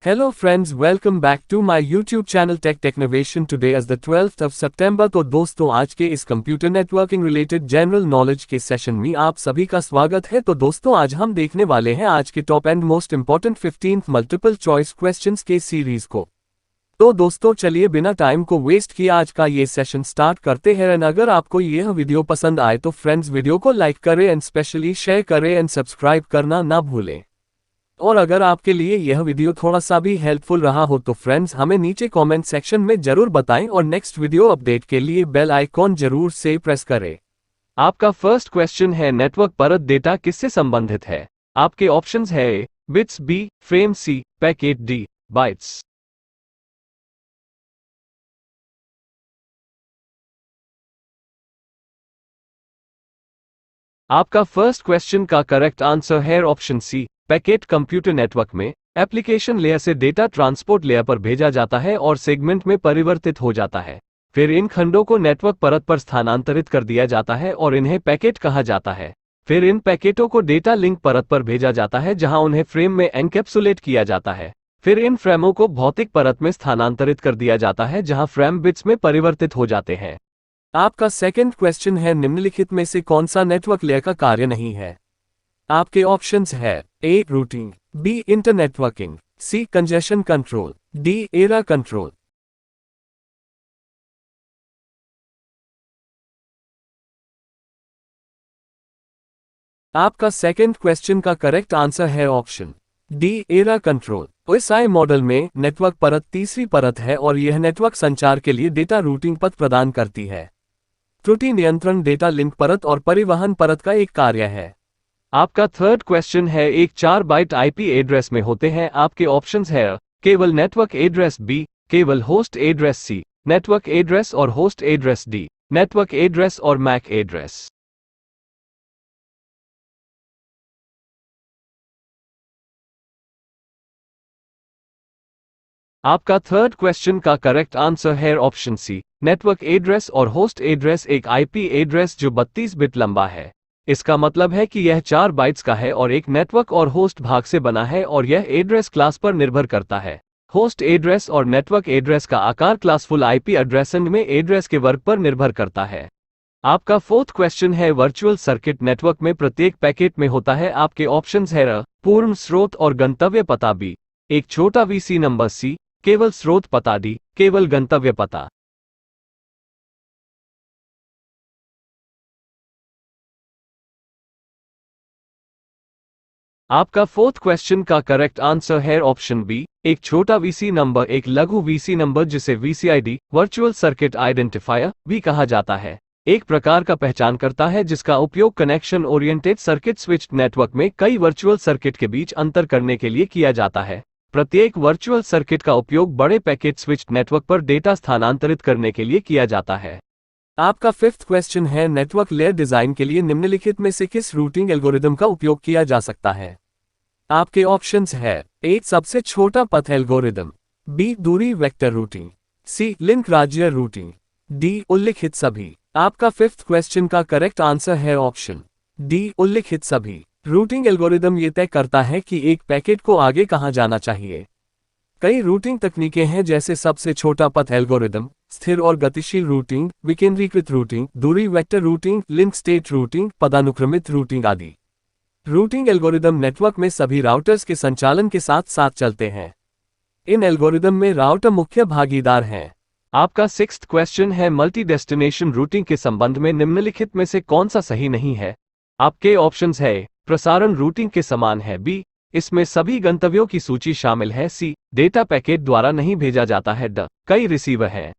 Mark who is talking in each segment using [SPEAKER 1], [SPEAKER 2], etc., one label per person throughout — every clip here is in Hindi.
[SPEAKER 1] Hello friends, welcome back to my YouTube channel Tech Technovation. Today is the 12th of September। तो दोस्तों आज के इस computer networking related general knowledge के सेशन में आप सभी का स्वागत है। तो दोस्तों आज हम देखने वाले हैं आज के top and most important 15th multiple choice questions के सीरीज को। तो दोस्तों चलिए बिना टाइम को वेस्ट किए आज का ये सेशन स्टार्ट करते हैं। एंड अगर आपको यह वीडियो पसंद आए तो फ्रेंड्स वीडियो को लाइक करें एंड स्पेशली शेयर करें एंड सब्सक्राइब करना ना भूलें। और अगर आपके लिए यह वीडियो थोड़ा सा भी हेल्पफुल रहा हो तो फ्रेंड्स हमें नीचे कमेंट सेक्शन में जरूर बताएं और नेक्स्ट वीडियो अपडेट के लिए बेल आइकॉन जरूर से प्रेस करें। आपका फर्स्ट क्वेश्चन है नेटवर्क परत डेटा किससे संबंधित है। आपके ऑप्शंस है A bits, B frame, C packet, D bytes. आपका फर्स्ट क्वेश्चन का करेक्ट आंसर है option C packet. Computer network में एप्लीकेशन लेयर से डेटा ट्रांसपोर्ट लेयर पर भेजा जाता है और सेगमेंट में परिवर्तित हो जाता है। फिर इन खंडों को नेटवर्क परत पर स्थानांतरित कर दिया जाता है और इन्हें पैकेट कहा जाता है। फिर इन पैकेटों को डेटा लिंक परत पर भेजा जाता है जहां उन्हें फ्रेम में एनकैप्सुलेट किया जाता है। फिर इन फ्रेमों को भौतिक परत में स्थानांतरित कर दिया जाता है जहां फ्रेम बिट्स में परिवर्तित हो जाते हैं। आपका सेकंड क्वेश्चन है निम्नलिखित में से कौन सा नेटवर्क लेयर का कार्य नहीं है। आपके ऑप्शंस है a routing, b internetworking, c congestion control, d error control. आपका सेकंड क्वेश्चन का करेक्ट आंसर है option d error control. OSI model में नेटवर्क परत तीसरी परत है और यह नेटवर्क संचार के लिए डेटा रूटिंग पथ प्रदान करती है। त्रुटि नियंत्रण डेटा लिंक परत और परिवहन परत का एक कार्य है। आपका थर्ड क्वेश्चन है एक 4 बाइट आईपी एड्रेस में होते हैं। आपके ऑप्शंस है केवल नेटवर्क एड्रेस, बी केवल होस्ट एड्रेस, सी नेटवर्क एड्रेस और host address, D network address और मैक एड्रेस। आपका थर्ड क्वेश्चन का करेक्ट आंसर है ऑप्शन सी नेटवर्क एड्रेस और होस्ट एड्रेस। एक आईपी एड्रेस जो 32 बिट लंबा है, इसका मतलब है कि यह 4 बाइट्स का है और एक नेटवर्क और होस्ट भाग से बना है और यह एड्रेस क्लास पर निर्भर करता है। होस्ट एड्रेस और नेटवर्क एड्रेस का आकार क्लासफुल आईपी एड्रेस में एड्रेस के वर्ग पर निर्भर करता है। आपका फोर्थ क्वेश्चन है वर्चुअल सर्किट नेटवर्क में प्रत्येक पैकेट में होता है। आपके ऑप्शंस है पूर्ण स्रोत और गंतव्य पता, बी एक छोटा वीसी नंबर, सी केवल स्रोत पता, डी केवल गंतव्य पता। आपका फोर्थ क्वेश्चन का करेक्ट आंसर है ऑप्शन बी एक छोटा वीसी नंबर, एक लघु वीसी नंबर जिसे वीसीआईडी वर्चुअल सर्किट आइडेंटिफायर भी कहा जाता है, एक प्रकार का पहचानकर्ता है जिसका उपयोग connection oriented circuit switched network में कई वर्चुअल सर्किट के बीच अंतर करने के लिए किया जाता है। प्रत्येक वर्चुअल सर्किट का उपयोग बड़े पैकेट स्विच्ड नेटवर्क पर डेटा स्थानांतरित करने के लिए किया जाता है। आपका फिफ्थ क्वेश्चन है नेटवर्क लेयर डिजाइन के लिए निम्नलिखित में से किस रूटिंग एल्गोरिदम का उपयोग किया जा सकता है। आपके ऑप्शंस है ए सबसे छोटा पथ एल्गोरिदम, बी दूरी वेक्टर रूटिंग, सी लिंक राज्य रूटिंग, डी उल्लिखित सभी। आपका फिफ्थ क्वेश्चन का करेक्ट आंसर है ऑप्शन डी उल्लिखित सभी। रूटिंग एल्गोरिदम ये तय करता है कि एक पैकेट को आगे कहां जाना चाहिए। कई रूटिंग तकनीकें हैं जैसे सबसे छोटा पथ एल्गोरिदम, स्थिर और गतिशील रूटिंग, विकेंद्रीकृत रूटिंग, दूरी vector routing, link state routing, पदानुक्रमित रूटिंग आदि। रूटिंग एल्गोरिदम नेटवर्क में सभी राउटर्स के संचालन के साथ साथ चलते हैं। इन एल्गोरिदम में राउटर मुख्य भागीदार हैं। आपका सिक्स्थ क्वेश्चन है मल्टी डेस्टिनेशन रूटिंग के संबंध में निम्नलिखित में से कौन सा सही नहीं है। आपके ऑप्शंस है प्रसारण रूटिंग के समान है, बी इसमें सभी गंतव्यों की सूची शामिल है, सी डेटा पैकेट द्वारा नहीं भेजा जाता है, ड कई रिसीवर हैं।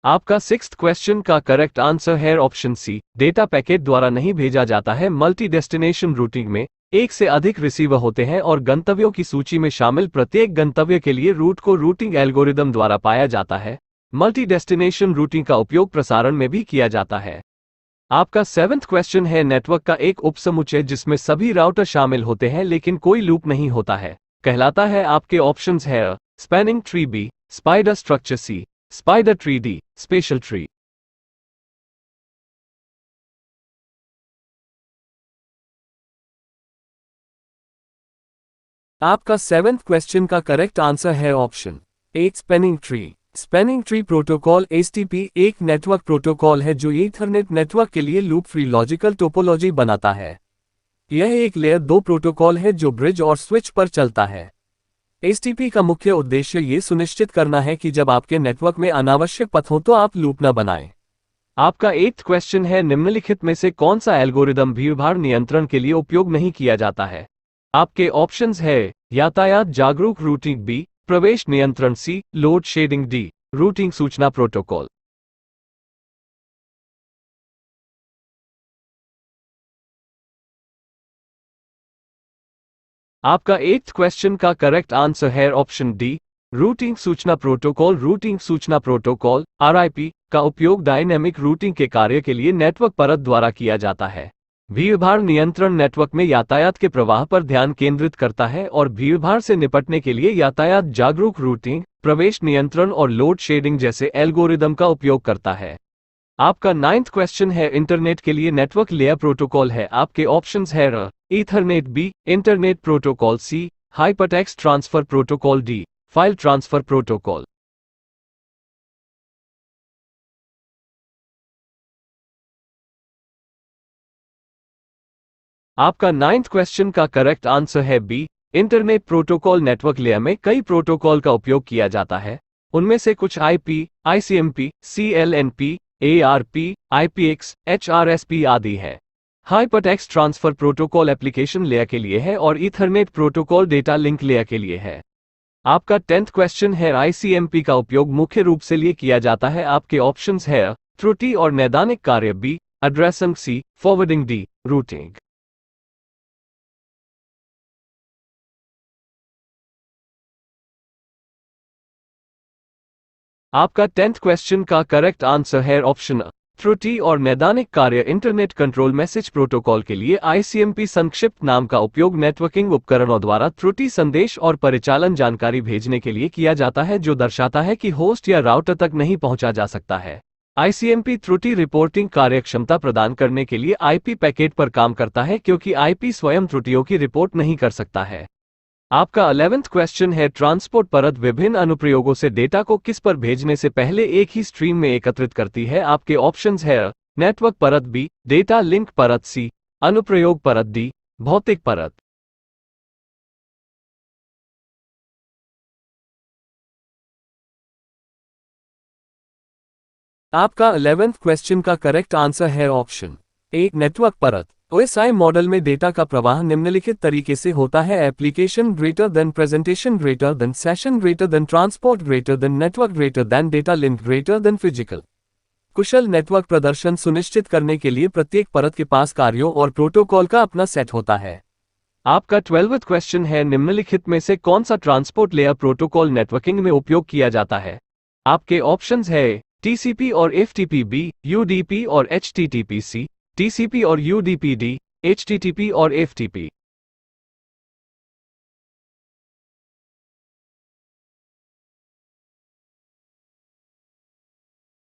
[SPEAKER 1] आपका सिक्स्थ क्वेश्चन का करेक्ट आंसर है ऑप्शन सी डेटा पैकेट द्वारा नहीं भेजा जाता है। मल्टी डेस्टिनेशन रूटिंग में एक से अधिक रिसीवर होते हैं और गंतव्यों की सूची में शामिल प्रत्येक गंतव्य के लिए रूट को रूटिंग एल्गोरिदम द्वारा पाया जाता है। मल्टी डेस्टिनेशन रूटिंग का उपयोग प्रसारण में भी किया जाता है। आपका सेवेंथ क्वेश्चन है नेटवर्क का एक उपसमुच्चय जिसमें सभी राउटर शामिल होते हैं लेकिन कोई लूप नहीं होता है कहलाता है। आपके ऑप्शंस है spanning tree, b spider structure, c spider tree, d special tree. आपका 7th क्वेश्चन का करेक्ट आंसर है option a spanning tree. Spanning tree protocol STP एक नेटवर्क प्रोटोकॉल है जो ईथरनेट नेटवर्क के लिए लूप फ्री लॉजिकल टोपोलॉजी बनाता है। यह एक लेयर 2 प्रोटोकॉल है जो ब्रिज और स्विच पर चलता है। एसटीपी का मुख्य उद्देश्य ये सुनिश्चित करना है कि जब आपके नेटवर्क में अनावश्यक पथ हो तो आप लूप न बनाएं। आपका 8th क्वेश्चन है निम्नलिखित में से कौन सा एल्गोरिदम भीड़भाड़ नियंत्रण के लिए उपयोग नहीं किया जाता है। आपके ऑप्शंस है यातायात जागरूक रूटिंग बी, प्रवेश नियंत्रण सी, लोड शेडिंग डी, रूटिंग सूचना प्रोटोकॉल। आपका 8th क्वेश्चन का करेक्ट आंसर है ऑप्शन डी, रूटिंग सूचना प्रोटोकॉल। रूटिंग सूचना प्रोटोकॉल आरआईपी का उपयोग डायनेमिक रूटिंग के कार्य के लिए नेटवर्क परत द्वारा किया जाता है। भीड़भाड़ नियंत्रण नेटवर्क में यातायात के प्रवाह पर ध्यान केंद्रित करता है और भीड़भाड़ से निपटने के लिए यातायात जागरूक रूटिंग, प्रवेश नियंत्रण और लोड शेडिंग जैसे एल्गोरिदम का उपयोग करता है। आपका 9th क्वेश्चन है इंटरनेट के लिए नेटवर्क लेयर प्रोटोकॉल है। आपके ऑप्शंस है Ethernet b, internet protocol c, hypertext transfer protocol d, file transfer protocol. आपका 9th क्वेश्चन का करेक्ट आंसर है b, internet protocol. Network layer में कई प्रोटोकॉल का उपयोग किया जाता है। उनमें से कुछ आईपी, आईसीएमपी, सीएलएनपी, एआरपी, आईपीएक्स, एचआरएसपी आदि है। Hypertext transfer protocol application layer के लिए है और Ethernet protocol data link layer के लिए है। आपका 10th क्वेश्चन है आईसीएमपी का उपयोग मुख्य रूप से लिए किया जाता है। आपके ऑप्शंस है त्रुटि और नैदानिक कार्य बी, एड्रेसिंग सी, फॉरवर्डिंग डी, रूटिंग। आपका 10th क्वेश्चन का करेक्ट आंसर है ऑप्शन त्रुटि और नैदानिक कार्य इंटरनेट कंट्रोल मैसेज प्रोटोकॉल के लिए आईसीएमपी संक्षिप्त नाम का उपयोग नेटवर्किंग उपकरणों द्वारा त्रुटि संदेश और परिचालन जानकारी भेजने के लिए किया जाता है जो दर्शाता है कि होस्ट या राउटर तक नहीं पहुंचा जा सकता है। आईसीएमपी त्रुटि रिपोर्टिंग कार्यक्षमता प्रदान करने के लिए आईपी पैकेट पर काम करता है क्योंकि आईपी स्वयं त्रुटियों की रिपोर्ट नहीं कर सकता है। आपका 11th क्वेश्चन है ट्रांसपोर्ट परत विभिन्न अनुप्रयोगों से डेटा को किस पर भेजने से पहले एक ही स्ट्रीम में एकत्रित करती है। आपके ऑप्शंस है नेटवर्क परत बी, डेटा लिंक परत सी, अनुप्रयोग परत डी, भौतिक परत। आपका 11th क्वेश्चन का करेक्ट आंसर है ऑप्शन ए नेटवर्क परत। ओएसआई मॉडल में डेटा का प्रवाह निम्नलिखित तरीके से होता है: application greater than, presentation greater than, session greater than, transport greater than, network greater than, data link greater than, physical. कुशल नेटवर्क प्रदर्शन सुनिश्चित करने के लिए प्रत्येक परत के पास कार्यों और प्रोटोकॉल का अपना सेट होता है। आपका 12th क्वेश्चन है निम्नलिखित में से कौन सा ट्रांसपोर्ट लेयर प्रोटोकॉल नेटवर्किंग में उपयोग किया जाता है। आपके ऑप्शंस है टीसीपी और एफटीपी बी, यूडीपी और एचटीटीपी सी, टीसीपी और यूडीपी डी, एचटीटीपी और एफटीपी।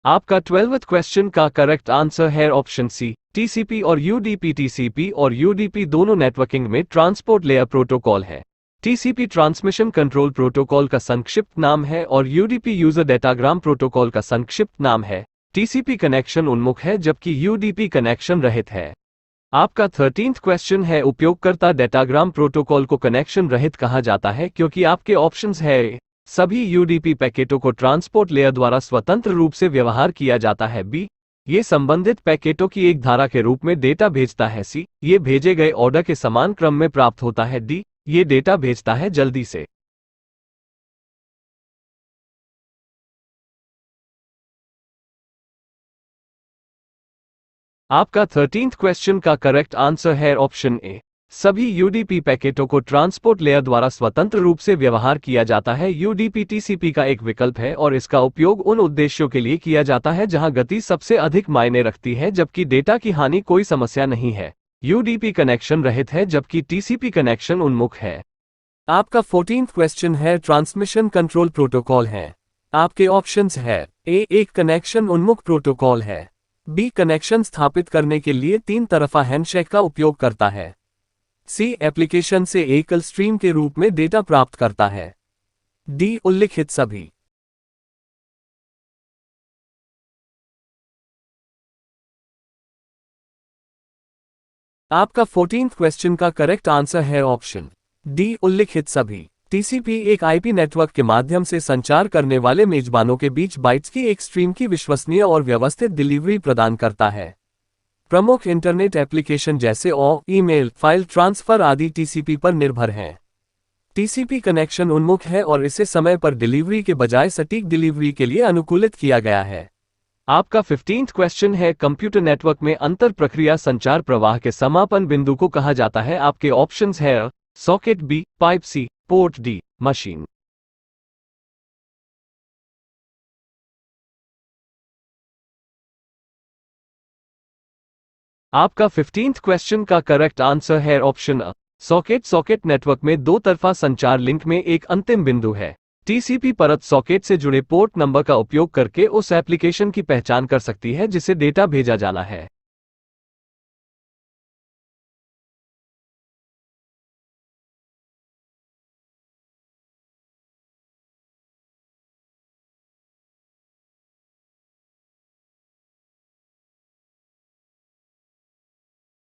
[SPEAKER 1] आपका 12th क्वेश्चन का करेक्ट आंसर है ऑप्शन सी, टीसीपी और यूडीपी। टीसीपी और यूडीपी दोनों नेटवर्किंग में ट्रांसपोर्ट लेयर प्रोटोकॉल है। टीसीपी ट्रांसमिशन कंट्रोल प्रोटोकॉल का संक्षिप्त नाम है और यूडीपी यूजर डेटाग्राम प्रोटोकॉल का संक्षिप्त नाम है। टीसीपी कनेक्शन उन्मुख है जबकि यूडीपी कनेक्शन रहित है। आपका 13th क्वेश्चन है उपयोगकर्ता डेटाग्राम प्रोटोकॉल को कनेक्शन रहित कहा जाता है क्योंकि आपके ऑप्शंस है सभी यूडीपी पैकेटों को ट्रांसपोर्ट लेयर द्वारा स्वतंत्र रूप से व्यवहार किया जाता है। बी, ये संबंधित पैकेटों की एक धारा के रूप में डेटा भेजता है। सी, ये भेजे गए ऑर्डर के समान क्रम में प्राप्त होता है। डी, ये डेटा भेजता है जल्दी से। आपका 13th क्वेश्चन का करेक्ट आंसर है ऑप्शन ए, सभी यूडीपी पैकेटों को ट्रांसपोर्ट लेयर द्वारा स्वतंत्र रूप से व्यवहार किया जाता है। यूडीपी टीसीपी का एक विकल्प है और इसका उपयोग उन उद्देश्यों के लिए किया जाता है जहां गति सबसे अधिक मायने रखती है जबकि डेटा की हानि कोई समस्या नहीं है। यूडीपी कनेक्शन रहित है जबकि टीसीपी कनेक्शन उन्मुख है। आपका 14th क्वेश्चन है ट्रांसमिशन कंट्रोल प्रोटोकॉल है। आपके ऑप्शंस है ए, एक कनेक्शन उन्मुख प्रोटोकॉल है। बी, कनेक्शन स्थापित करने के लिए 3 तरफा हैंडशेक का उपयोग करता है। सी एप्लीकेशन से एकल स्ट्रीम के रूप में डेटा प्राप्त करता है। डी उल्लिखित सभी। आपका 14th क्वेश्चन का करेक्ट आंसर है ऑप्शन डी उल्लिखित सभी। टीसीपी एक आईपी नेटवर्क के माध्यम से संचार करने वाले मेजबानों के बीच बाइट्स की एक स्ट्रीम की विश्वसनीय और व्यवस्थित डिलीवरी प्रदान करता है। प्रमुख इंटरनेट एप्लीकेशन जैसे ईमेल, फाइल ट्रांसफर आदि टीसीपी पर निर्भर हैं। टीसीपी कनेक्शन उन्मुख है और इसे समय पर डिलीवरी के बजाय सटीक डिलीवरी के लिए अनुकूलित किया गया है। आपका 15th क्वेश्चन है, कंप्यूटर नेटवर्क में अंतर प्रक्रिया संचार प्रवाह के समापन बिंदु को कहा जाता है। आपके ऑप्शंस है सॉकेट बी, पाइप सी, पोर्ट डी, मशीन। आपका 15th क्वेश्चन का करेक्ट आंसर है ऑप्शन अ, सॉकेट। सॉकेट नेटवर्क में दो तरफा संचार लिंक में एक अंतिम बिंदु है। टीसीपी परत सॉकेट से जुड़े पोर्ट नंबर का उपयोग करके उस एप्लीकेशन की पहचान कर सकती है जिसे डेटा भेजा जाना है।